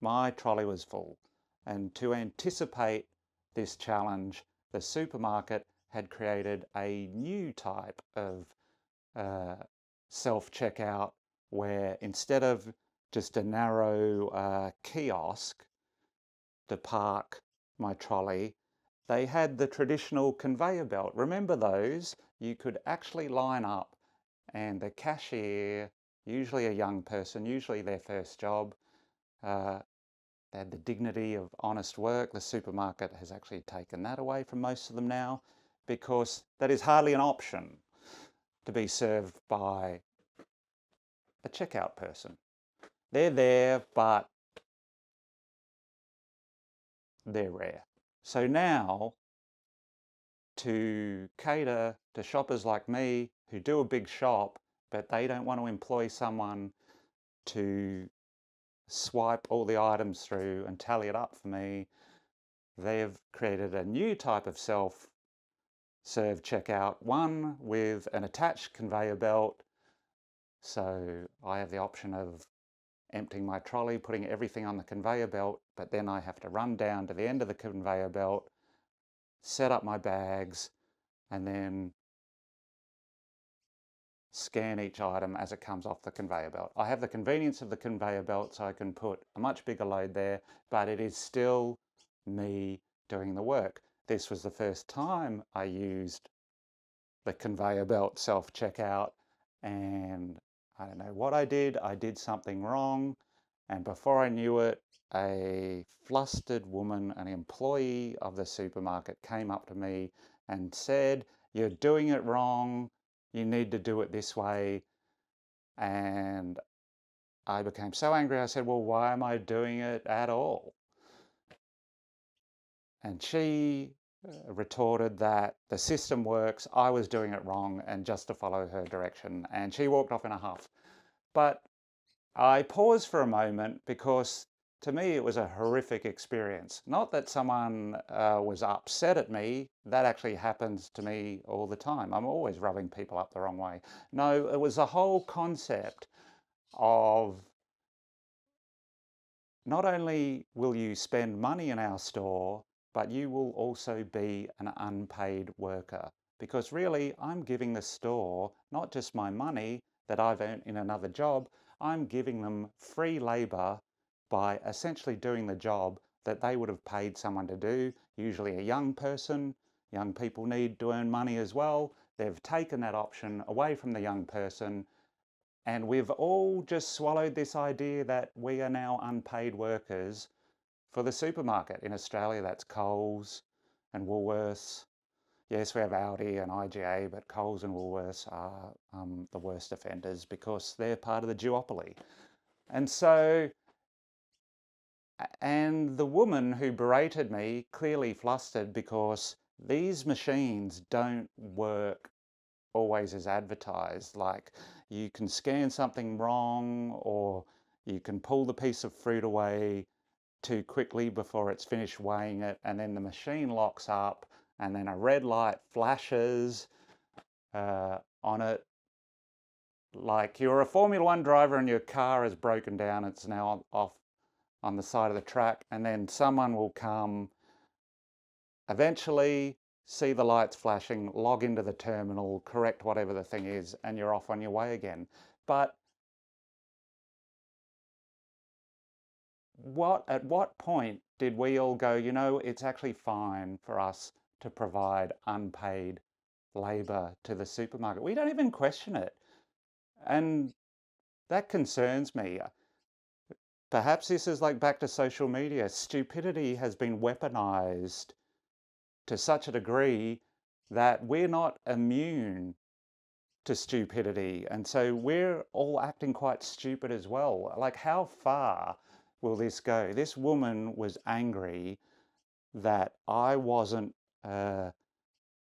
[SPEAKER 1] my trolley was full. And to anticipate this challenge, the supermarket had created a new type of self-checkout where instead of just a narrow kiosk to park my trolley, they had the traditional conveyor belt. Remember those? You could actually line up and the cashier, usually a young person, usually their first job, they had the dignity of honest work. The supermarket has actually taken that away from most of them now because that is hardly an option to be served by a checkout person. They're there, but they're rare. So now, to cater to shoppers like me who do a big shop, but they don't want to employ someone to swipe all the items through and tally it up for me, they've created a new type of self-serve checkout, one with an attached conveyor belt. So I have the option of emptying my trolley, putting everything on the conveyor belt, but then I have to run down to the end of the conveyor belt, set up my bags, and then scan each item as it comes off the conveyor belt. I have the convenience of the conveyor belt, so I can put a much bigger load there, but it is still me doing the work. This was the first time I used the conveyor belt self-checkout, and I don't know what I did something wrong, and before I knew it, a flustered woman, an employee of the supermarket, came up to me and said, "You're doing it wrong, you need to do it this way." And I became so angry, I said, "Well, why am I doing it at all?" And she retorted that the system works, I was doing it wrong, and just to follow her direction. And she walked off in a huff. But I paused for a moment because to me it was a horrific experience. Not that someone was upset at me, that actually happens to me all the time. I'm always rubbing people up the wrong way. No, it was the whole concept of not only will you spend money in our store, but you will also be an unpaid worker. Because really, I'm giving the store not just my money that I've earned in another job, I'm giving them free labor by essentially doing the job that they would have paid someone to do, usually a young person. Young people need to earn money as well. They've taken that option away from the young person, and we've all just swallowed this idea that we are now unpaid workers for the supermarket. In Australia, that's Coles and Woolworths. Yes, we have Aldi and IGA, but Coles and Woolworths are the worst offenders because they're part of the duopoly. And so, and the woman who berated me, clearly flustered because these machines don't work always as advertised. Like, you can scan something wrong, or you can pull the piece of fruit away too quickly before it's finished weighing it, and then the machine locks up, and then a red light flashes on it. Like you're a Formula One driver and your car has broken down, it's now off on the side of the track, and then someone will come eventually, see the lights flashing, log into the terminal, correct whatever the thing is, and you're off on your way again. But at what point did we all go, you know, it's actually fine for us to provide unpaid labor to the supermarket? We don't even question it. And that concerns me. Perhaps this is like back to social media. Stupidity has been weaponized to such a degree that we're not immune to stupidity. And so we're all acting quite stupid as well. Like, how far will this go? This woman was angry that I wasn't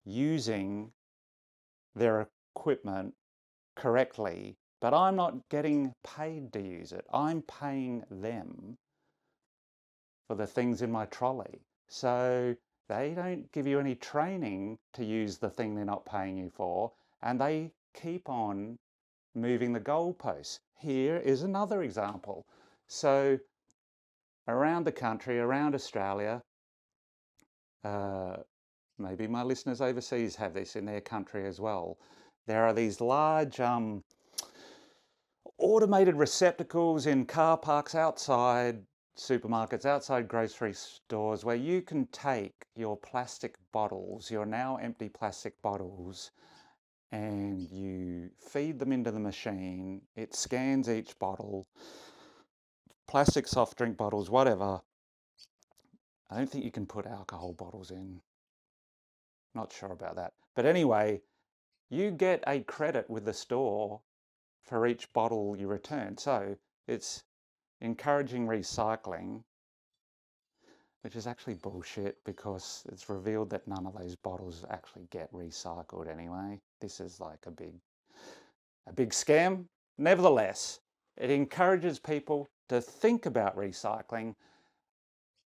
[SPEAKER 1] using their equipment correctly, but I'm not getting paid to use it. I'm paying them for the things in my trolley. So they don't give you any training to use the thing they're not paying you for, and they keep on moving the goalposts. Here is another example. So around the country, around Australia, uh, maybe my listeners overseas have this in their country as well. There are these large automated receptacles in car parks outside supermarkets, outside grocery stores, where you can take your plastic bottles, your now empty plastic bottles, and you feed them into the machine. It scans each bottle, plastic soft drink bottles, whatever. I don't think you can put alcohol bottles in. Not sure about that. But anyway, you get a credit with the store for each bottle you return. So it's encouraging recycling, which is actually bullshit because it's revealed that none of those bottles actually get recycled anyway. This is like a big scam. Nevertheless, it encourages people to think about recycling.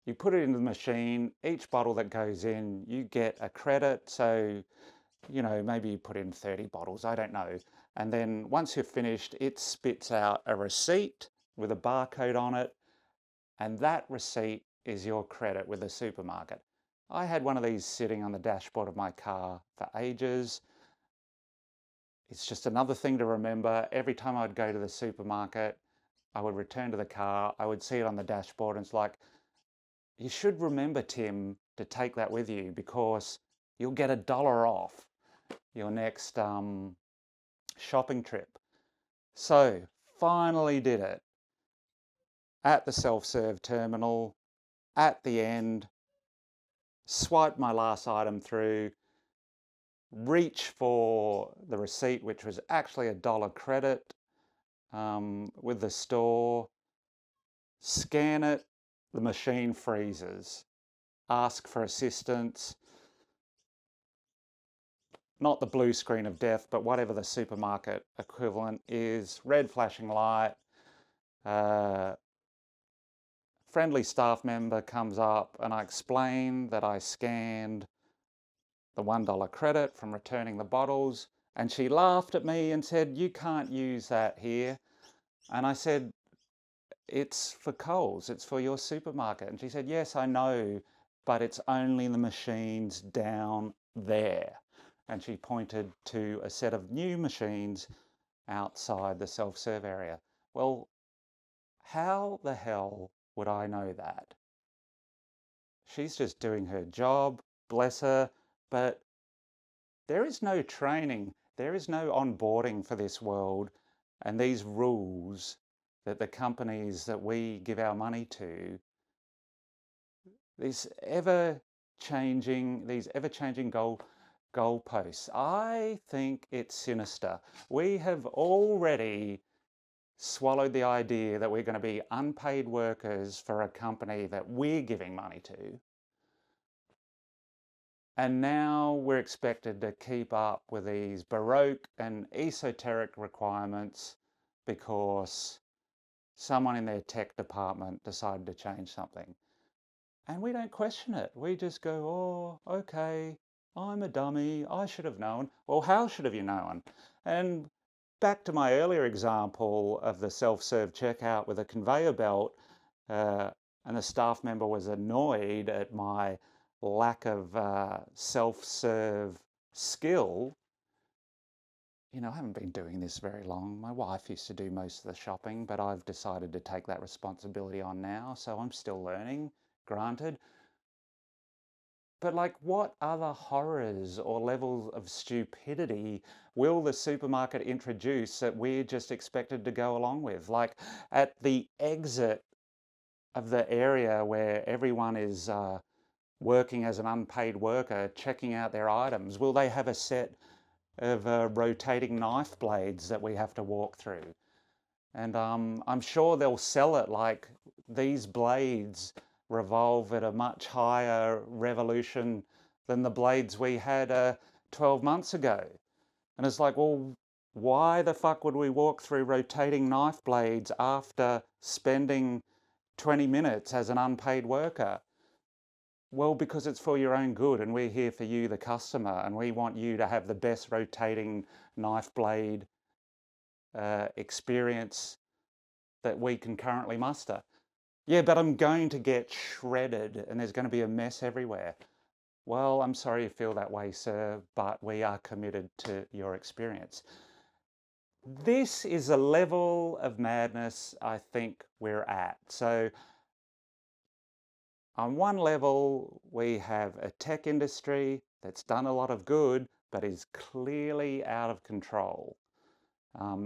[SPEAKER 1] You put it into the machine, each bottle that goes in, you get a credit. So, you know, maybe you put in 30 bottles, I don't know. And then once you're finished, it spits out a receipt with a barcode on it. And that receipt is your credit with the supermarket. I had one of these sitting on the dashboard of my car for ages. It's just another thing to remember. Every time I'd go to the supermarket, I would return to the car, I would see it on the dashboard, and it's like, you should remember, Tim, to take that with you because you'll get $1 off your next shopping trip. So, finally did it at the self-serve terminal. At the end, swipe my last item through, reach for the receipt, which was actually $1 credit with the store, scan it, the machine freezes, ask for assistance, not the blue screen of death, but whatever the supermarket equivalent is, red flashing light, friendly staff member comes up and I explain that I scanned the $1 credit from returning the bottles, and she laughed at me and said, "You can't use that here." And I said, "It's for Coles, it's for your supermarket." And she said, "Yes, I know, but it's only the machines down there." And she pointed to a set of new machines outside the self-serve area. Well, how the hell would I know that? She's just doing her job, bless her, but there is no training, there is no onboarding for this world, and these rules that the companies that we give our money to, these ever-changing goalposts. I think it's sinister. We have already swallowed the idea that we're going to be unpaid workers for a company that we're giving money to. And now we're expected to keep up with these baroque and esoteric requirements because someone in their tech department decided to change something. And we don't question it. We just go, oh, okay, I'm a dummy. I should have known. Well, how should have you known? And back to my earlier example of the self-serve checkout with a conveyor belt, and the staff member was annoyed at my lack of self-serve skill. I haven't been doing this very long. My wife used to do most of the shopping, but I've decided to take that responsibility on now, so I'm still learning, granted. But like, what other horrors or levels of stupidity will the supermarket introduce that we're just expected to go along with? Like, at the exit of the area where everyone is working as an unpaid worker, checking out their items, will they have a set of rotating knife blades that we have to walk through? And I'm sure they'll sell it like these blades revolve at a much higher revolution than the blades we had 12 months ago. And it's like, well, why the fuck would we walk through rotating knife blades after spending 20 minutes as an unpaid worker? Well, because it's for your own good, and we're here for you, the customer, and we want you to have the best rotating knife blade experience that we can currently muster. Yeah, but I'm going to get shredded and there's going to be a mess everywhere. Well, I'm sorry you feel that way, sir, but we are committed to your experience. This is a level of madness I think we're at. So on one level, we have a tech industry that's done a lot of good, but is clearly out of control,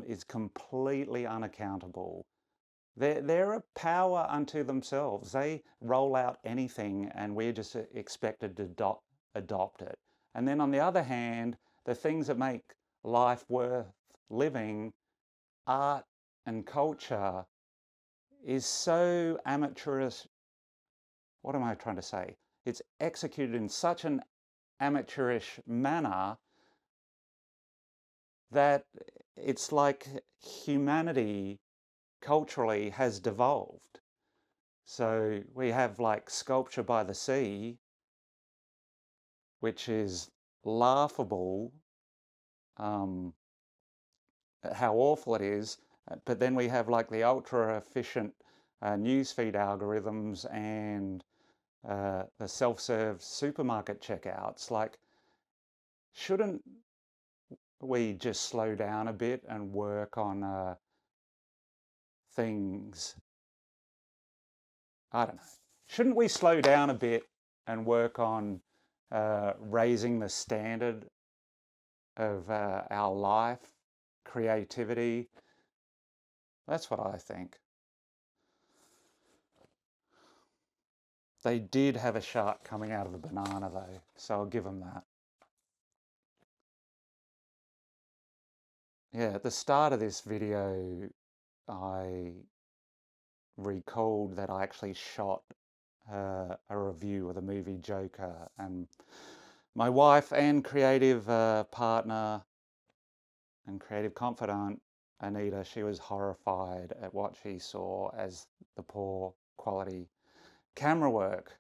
[SPEAKER 1] is completely unaccountable. They're a power unto themselves. They roll out anything and we're just expected to adopt it. And then on the other hand, the things that make life worth living, art and culture, is so amateurish. What am I trying to say? It's executed in such an amateurish manner that it's like humanity culturally has devolved. So we have like Sculpture by the Sea, which is laughable, um, how awful it is. But then we have like the ultra efficient newsfeed algorithms and the self-serve supermarket checkouts. Like, shouldn't we just slow down a bit and work on things? I don't know. Shouldn't we slow down a bit and work on raising the standard of our life, creativity? That's what I think. They did have a shark coming out of a banana though, so I'll give them that. Yeah, at the start of this video, I recalled that I actually shot a review of the movie Joker, and my wife and creative partner and creative confidant, Anita, she was horrified at what she saw as the poor quality camera work,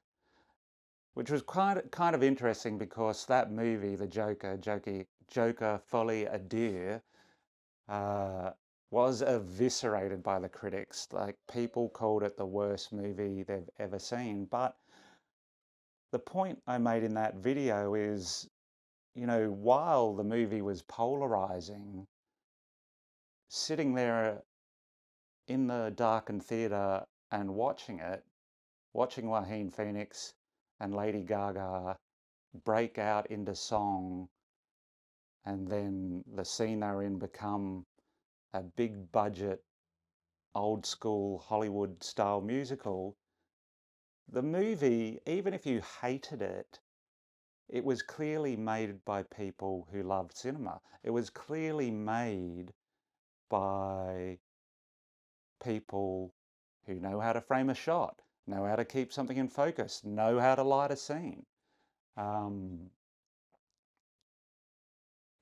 [SPEAKER 1] which was kind of interesting because that movie, the Joker Folie à Deux, uh, was eviscerated by the critics. Like, people called it the worst movie they've ever seen. But the point I made in that video is, while the movie was polarizing, sitting there in the darkened theatre and watching Joaquin Phoenix and Lady Gaga break out into song, and then the scene they're in become a big budget, old school Hollywood style musical. The movie, even if you hated it, it was clearly made by people who loved cinema. It was clearly made by people who know how to frame a shot, know how to keep something in focus, know how to light a scene.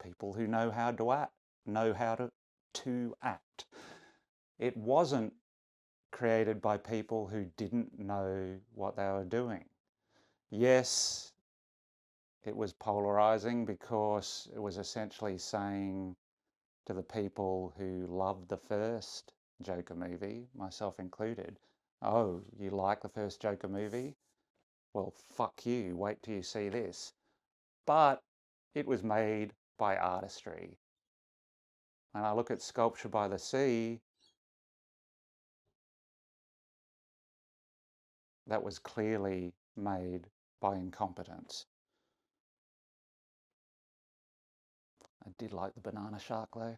[SPEAKER 1] People who know how to act, know how to act. It wasn't created by people who didn't know what they were doing. Yes, it was polarizing because it was essentially saying to the people who loved the first Joker movie, myself included, oh, you like the first Joker movie? Well, fuck you, wait till you see this. But it was made by artistry. And I look at Sculpture by the Sea, that was clearly made by incompetence. I did like the banana shark though.